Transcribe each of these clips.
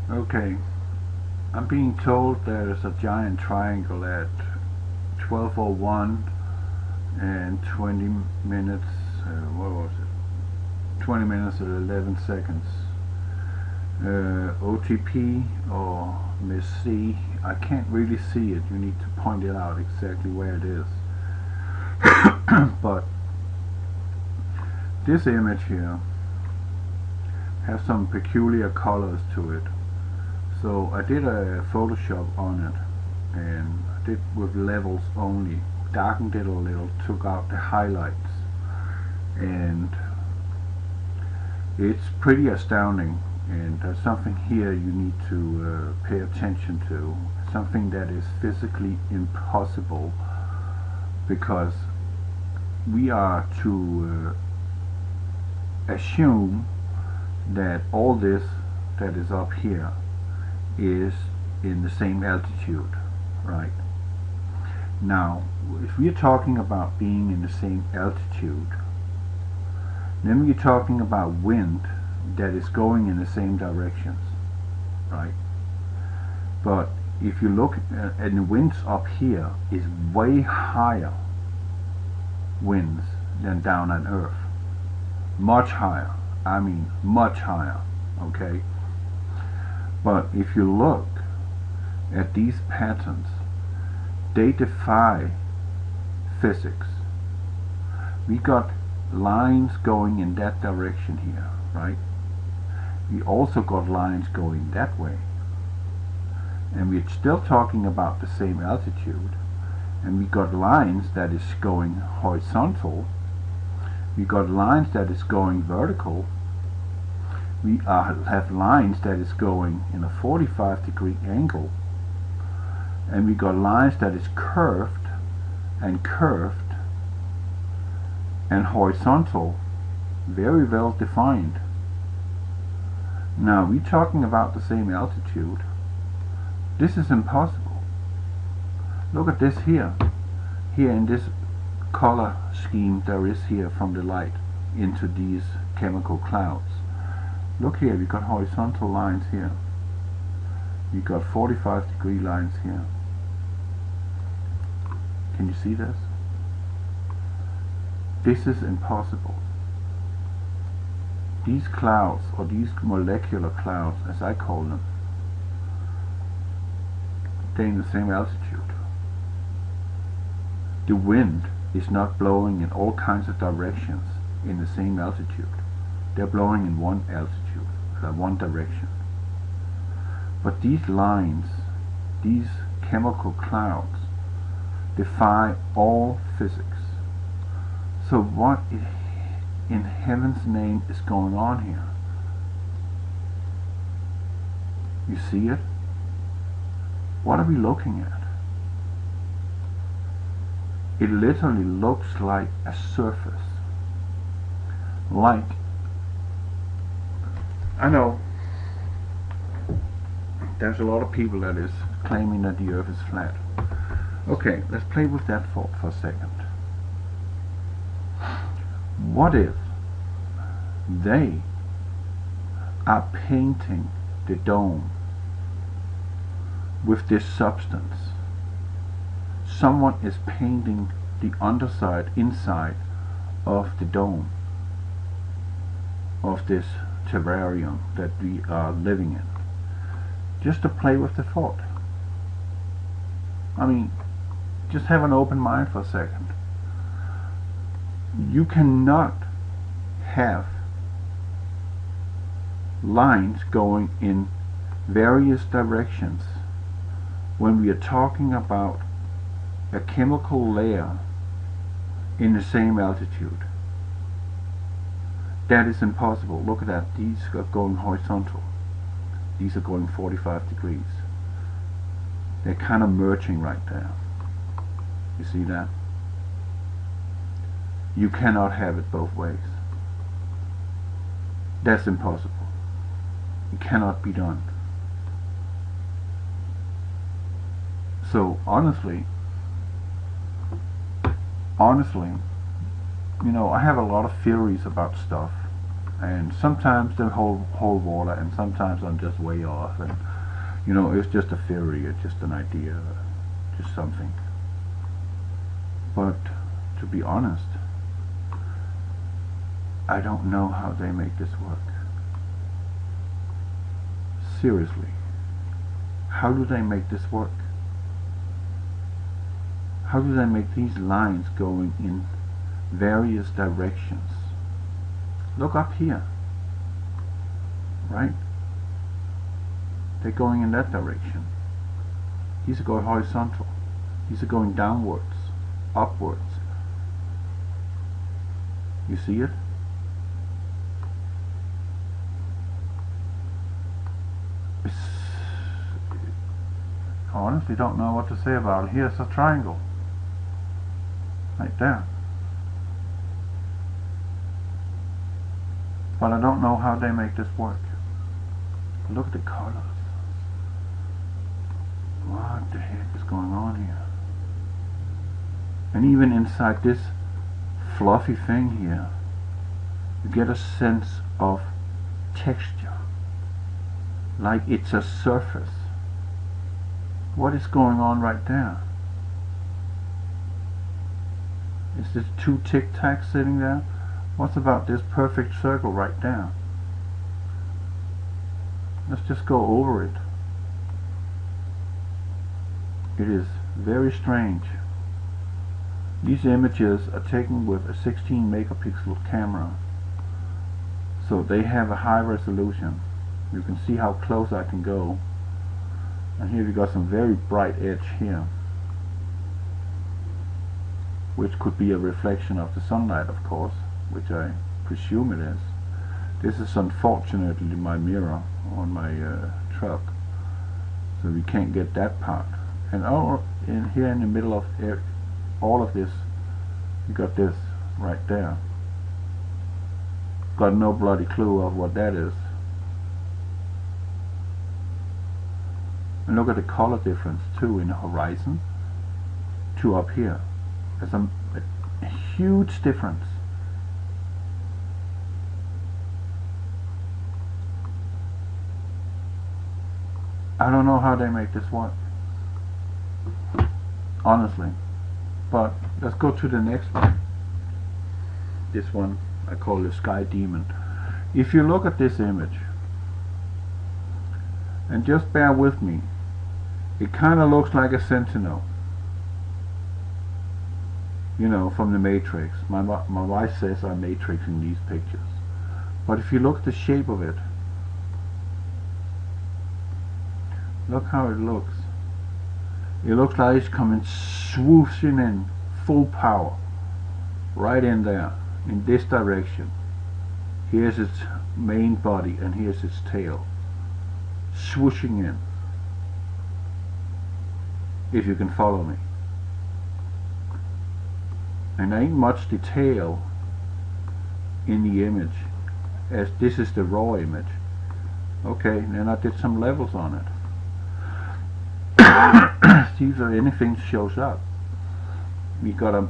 Okay, I'm being told there's a giant triangle at 12:01 and 20 minutes, what was it? 20 minutes and 11 seconds. OTP or Miss C, I can't really see it. You need to point it out exactly where it is. But this image here has some peculiar colors to it. So I did a Photoshop on it, and I did with levels only, darkened it a little, took out the highlights, and it's pretty astounding. And there's something here you need to pay attention to, something that is physically impossible, because we are to assume that all this that is up here is in the same altitude, right? Now, if we're talking about being in the same altitude, then we're talking about wind that is going in the same directions, right? But if you look at the winds up here, is way higher winds than down on Earth. Much higher. I mean, much higher. Okay? But if you look at these patterns, they defy physics. We got lines going in that direction here, right? We also got lines going that way. And we're still talking about the same altitude. And we got lines that is going horizontal. We got lines that is going vertical. We have lines that is going in a 45-degree angle. And we got lines that is curved and horizontal, very well defined. Now we're talking about the same altitude. This is impossible. Look at this here. Here in this color scheme there is here from the light into these chemical clouds. Look here, we got horizontal lines here. We got 45-degree lines here. Can you see this? This is impossible. These clouds, or these molecular clouds as I call them, they're in the same altitude. The wind is not blowing in all kinds of directions in the same altitude. They're blowing in one altitude, one direction. But these lines, these chemical clouds, defy all physics. So what in heaven's name is going on here? You see it? What are we looking at? It literally looks like a surface. Like, I know there's a lot of people that is claiming that the earth is flat. Okay, let's play with that thought for a second. What if they are painting the dome with this substance? Someone is painting the underside, inside of the dome of this terrarium that we are living in. Just to play with the thought. I mean, just have an open mind for a second. You cannot have lines going in various directions when we are talking about a chemical layer in the same altitude. That is impossible. Look at that. These are going horizontal. These are going 45 degrees. They're kind of merging right there. You see that? You cannot have it both ways. That's impossible. It cannot be done. So honestly, you know, I have a lot of theories about stuff, and sometimes the whole water, and sometimes I'm just way off, and you know, it's just a theory, it's just an idea, just something. But to be honest, I don't know how they make this work. Seriously, how do they make this work? How do they make these lines going in various directions? Look up here, right? They're going in that direction. These are going horizontal. These are going downwards, upwards. You see it? I honestly don't know what to say about it. Here's a triangle. Right there. But I don't know how they make this work. Look at the colors. What the heck is going on here? And even inside this fluffy thing here, you get a sense of texture, like it's a surface. What is going on right there? Is this two Tic Tacs sitting there? What's about this perfect circle right there? Let's just go over it. It is very strange. These images are taken with a 16 megapixel camera, so they have a high resolution. You can see how close I can go, and here we got some very bright edge here, which could be a reflection of the sunlight, of course, which I presume it is. This is unfortunately my mirror on my truck, so we can't get that part. And here in the middle of all of this, you got this right there. Got no bloody clue of what that is. And look at the color difference too in the horizon to up here. There's a huge difference. I don't know how they make this work, honestly. But let's go to the next one. This one I call the Sky Demon. If you look at this image, and just bear with me, it kind of looks like a sentinel, you know, from the Matrix. My wife says I'm matrixing these pictures, but if you look at the shape of it, look how it looks. It looks like it's coming swooshing in full power right in there, in this direction. Here's its main body and here's its tail, swooshing in, if you can follow me. And there ain't much detail in the image, as this is the raw image. Okay, then I did some levels on it. See if anything shows up. We got a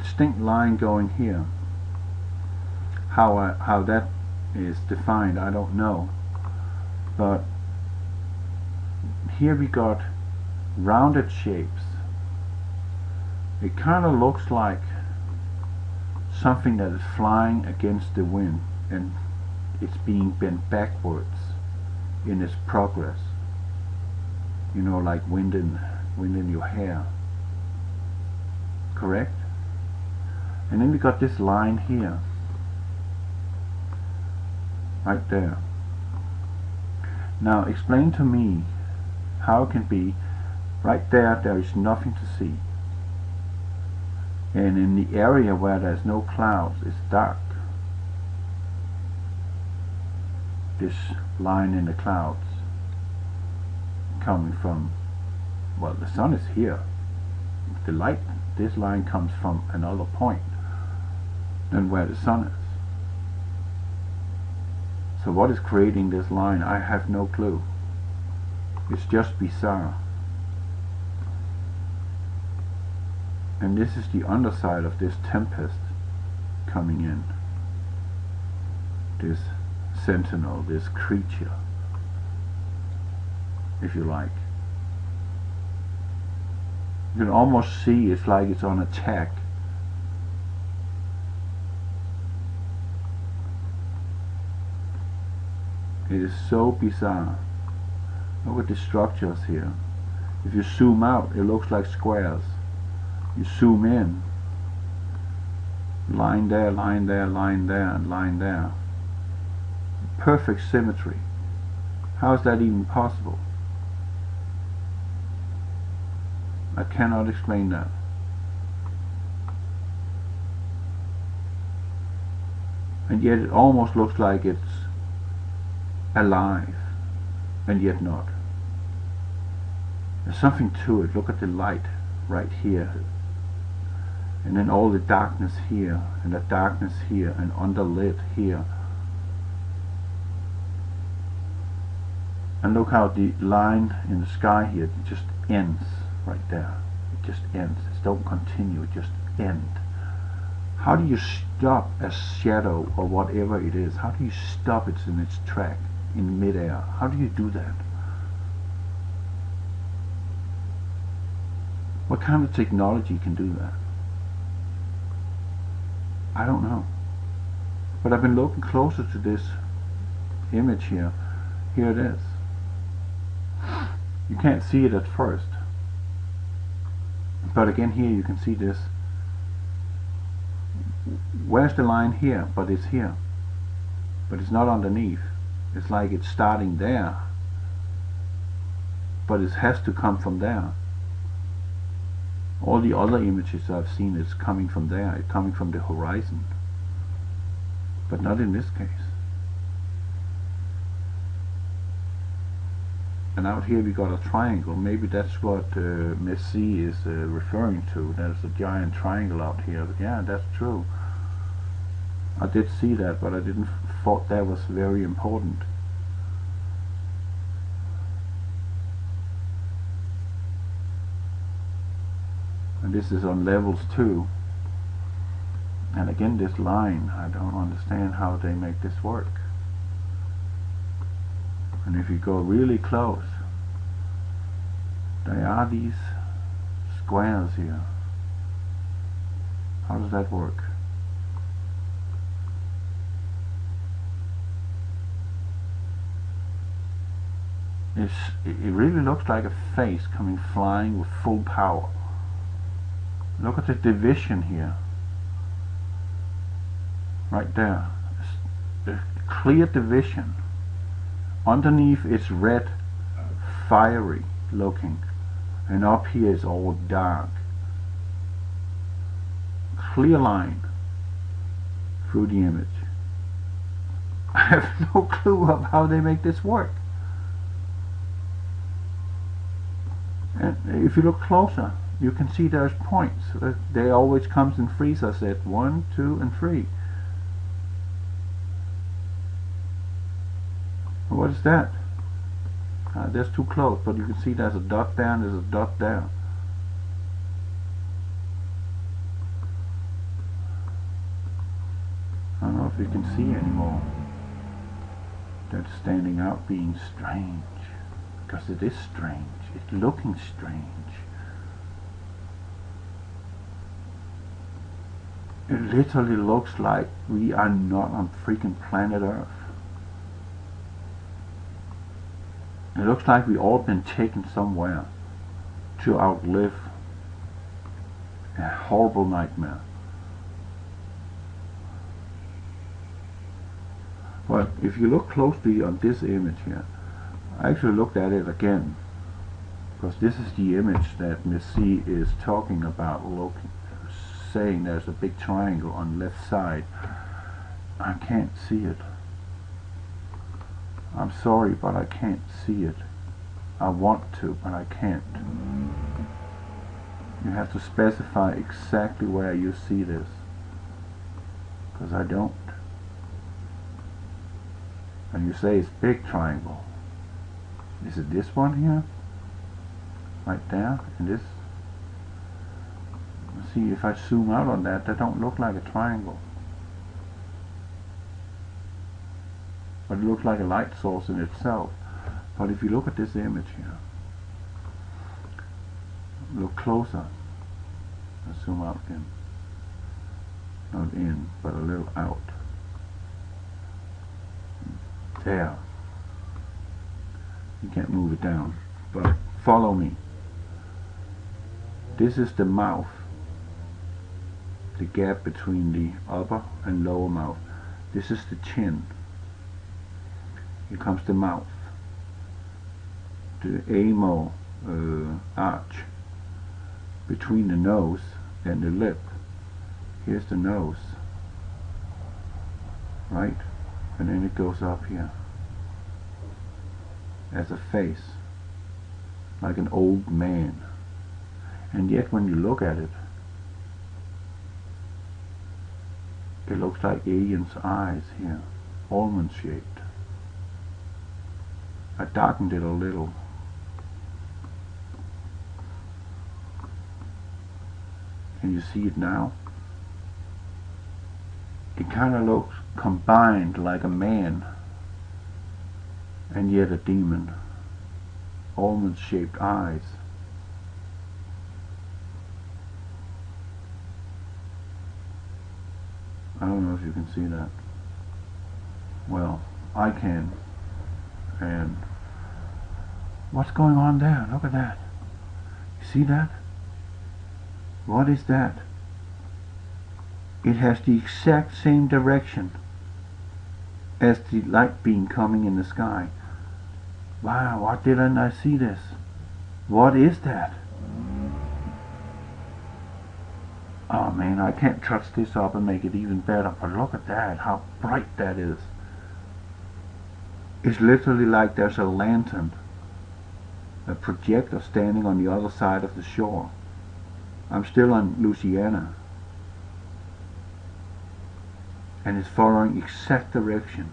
distinct line going here. How that is defined, I don't know. But here we got rounded shapes. It kind of looks like something that is flying against the wind, and it's being bent backwards in its progress. You know, like wind in your hair. Correct? And then we got this line here, right there. Now explain to me how it can be right there is nothing to see, and in the area where there's no clouds it's dark. This line in the clouds coming from, well, the sun is here. The light, this line comes from another point than where the sun is. So what is creating this line? I have no clue. It's just bizarre. And this is the underside of this tempest coming in. this sentinel, this creature, if you like. You can almost see it's like it's on attack. It is so bizarre. Look at the structures here. If you zoom out, it looks like squares. You zoom in, line there, line there, line there, and line there. Perfect symmetry. How is that even possible? I cannot explain that. And yet it almost looks like it's alive, and yet not. There's something to it. Look at the light right here, and then all the darkness here, and the darkness here, and underlit here. And look how the line in the sky here just ends right there. It just ends. It don't continue, it just ends. How do you stop a shadow or whatever it is? How do you stop it in its track in midair? How do you do that? What kind of technology can do that? I don't know. But I've been looking closer to this image here. Here it is. You can't see it at first. But again here you can see this. Where's the line here? But it's here. But it's not underneath. It's like it's starting there. But it has to come from there. All the other images I've seen is coming from there. It's coming from the horizon. But not in this case. And out here we got a triangle. Maybe that's what Messi is referring to. There's a giant triangle out here. Yeah, that's true. I did see that, but I didn't thought that was very important. And this is on levels 2. And again, this line, I don't understand how they make this work. And if you go really close, there are these squares here. How does that work? It really looks like a face coming flying with full power. Look at the division here. Right there. A clear division. Underneath it's red, fiery looking, and up here is all dark. Clear line through the image. I have no clue of how they make this work. And if you look closer, you can see there's points. They always comes in threes, I said 1, 2, and 3. What is that? That's too close, but you can see there's a dot there and there's a dot there. I don't know if you can see anymore. That's standing out being strange. Because it is strange. It's looking strange. It literally looks like we are not on freaking planet Earth. It looks like we all been taken somewhere to outlive a horrible nightmare. But if you look closely on this image here, I actually looked at it again, because this is the image that Messi is talking about, saying there's a big triangle on the left side. I can't see it. I'm sorry, but I can't see it. I want to, but I can't. You have to specify exactly where you see this, because I don't. And you say it's big triangle. Is it this one here? Right there? And this? See, if I zoom out on that, that don't look like a triangle. but it looks like a light source in itself. But if you look at this image here, look closer. Let's zoom out again. Not in, but a little out. There. You can't move it down, but follow me. This is the mouth, the gap between the upper and lower mouth. This is the chin. Here comes the mouth, the amo arch between the nose and the lip. Here's the nose, right? And then it goes up here as a face, like an old man. And yet when you look at it, it looks like alien's eyes here, almond shaped. I darkened it a little. Can you see it now? It kind of looks combined like a man and yet a demon. Almond shaped eyes. I don't know if you can see that. Well, I can. And what's going on there? Look at that. You see that? What is that? It has the exact same direction as the light beam coming in the sky. Wow, why didn't I see this? What is that? Oh man, I can't touch this up and make it even better, but look at that, how bright that is. It's literally like there's a lantern, a projector standing on the other side of the shore. I'm still on Louisiana, and it's following exact direction.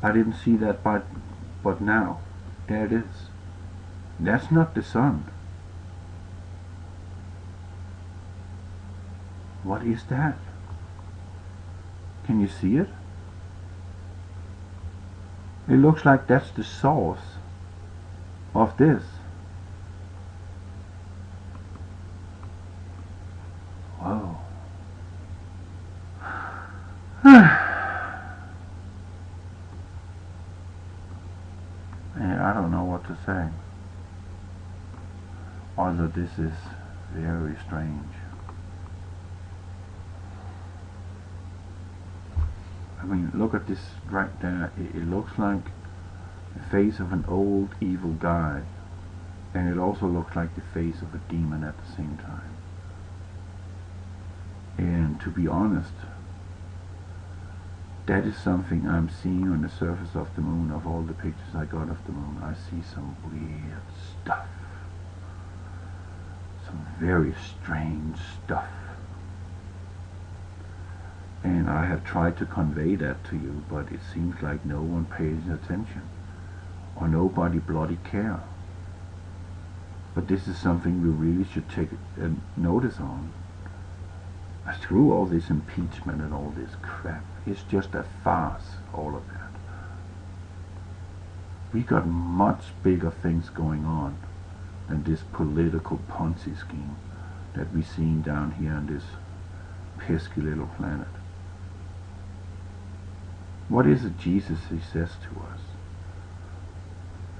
I didn't see that, but now, there it is. That's not the sun. What is that? Can you see it? It looks like that's the source of this. Whoa. I don't know what to say. Although this is very strange. I mean, look at this right there. It looks like the face of an old evil guy, and it also looks like the face of a demon at the same time. And to be honest, that is something I'm seeing on the surface of the moon. Of all the pictures I got of the moon, I see some weird stuff, some very strange stuff. And I have tried to convey that to you, but it seems like no one pays attention, or nobody bloody care. But this is something we really should take notice on. Through all this impeachment and all this crap, it's just a farce, all of that. We got much bigger things going on than this political Ponzi scheme that we're seeing down here on this pesky little planet. What is it Jesus says to us?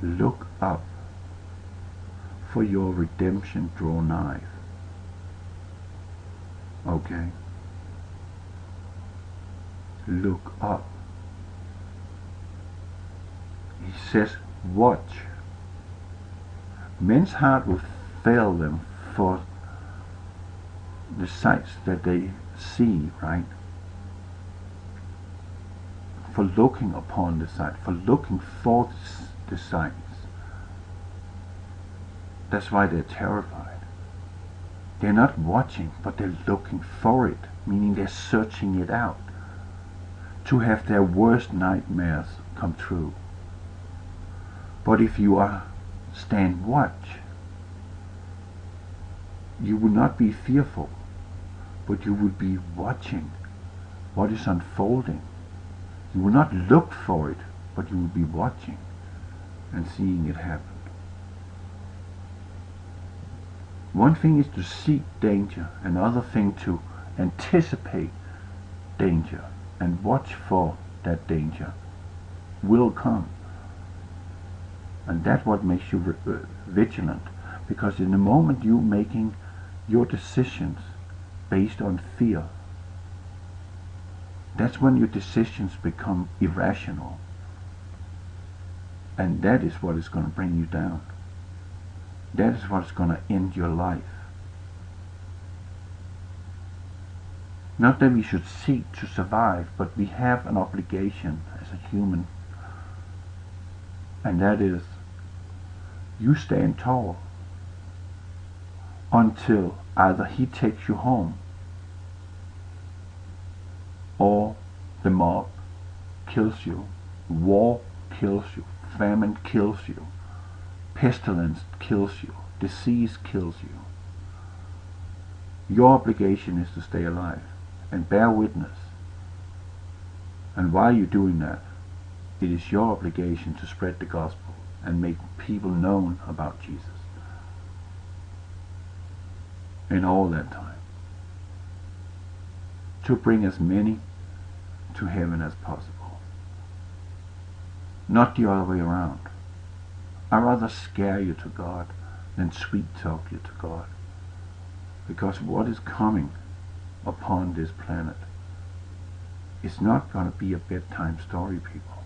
Look up, for your redemption draw nigh. Okay? Look up. He says, watch. Men's heart will fail them for the sights that they see, right? For looking upon the sight, for looking for the sights. That's why they're terrified. They're not watching, but they're looking for it, meaning they're searching it out to have their worst nightmares come true. But if you stand watch, you will not be fearful, but you will be watching what is unfolding, You will not look for it, but you will be watching and seeing it happen. One thing is to seek danger, another thing to anticipate danger and watch for that danger will come. And that's what makes you vigilant, because in the moment you're making your decisions based on fear, that's when your decisions become irrational. And that is what is going to bring you down. That is what is going to end your life. Not that we should seek to survive, but we have an obligation as a human. And that is, you stand tall until either he takes you home or the mob kills you, war kills you, famine kills you, pestilence kills you, disease kills you. Your obligation is to stay alive and bear witness. And while you're doing that, it is your obligation to spread the gospel and make people known about Jesus. In all that time, to bring as many to heaven as possible. Not the other way around. I'd rather scare you to God than sweet talk you to God. Because what is coming upon this planet is not going to be a bedtime story, people.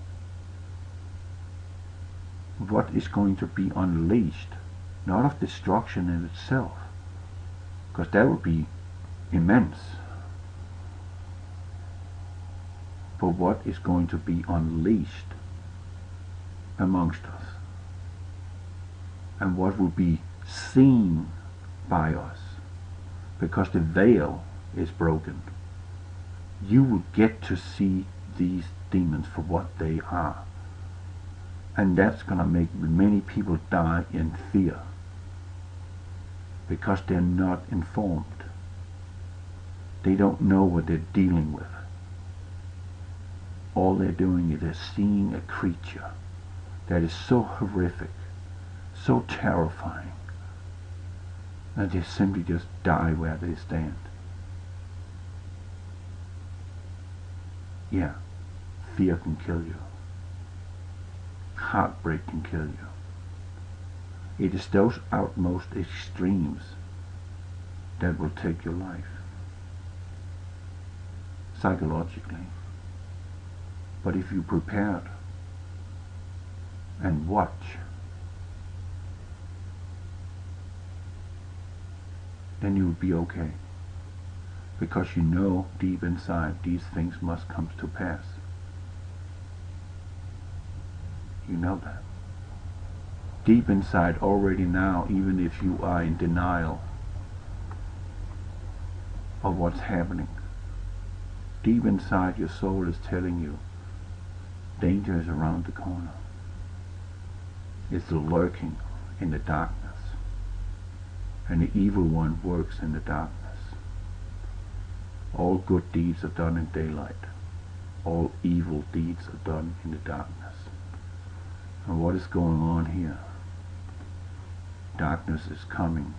What is going to be unleashed, not of destruction in itself, because that would be immense, but what is going to be unleashed amongst us, and what will be seen by us, because the veil is broken. You will get to see these demons for what they are, and that's going to make many people die in fear, because they're not informed. They don't know what they're dealing with. All they're doing is they're seeing a creature that is so horrific, so terrifying, that they simply just die where they stand. Yeah, fear can kill you. Heartbreak can kill you. It is those outmost extremes that will take your life, psychologically. But if you prepared and watch, then you will be okay, because you know deep inside these things must come to pass. You know that. Deep inside already now, even if you are in denial of what's happening, deep inside your soul is telling you danger is around the corner. It's lurking in the darkness, and the evil one works in the darkness. All good deeds are done in daylight. All evil deeds are done in the darkness. And what is going on here? Darkness is coming,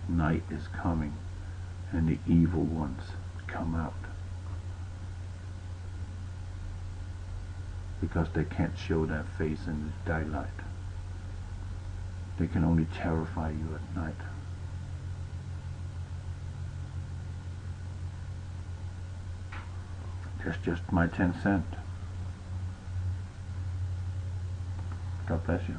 night is coming, and the evil ones come out. Because they can't show their face in the daylight. They can only terrify you at night. That's just my 10 cents. God bless you.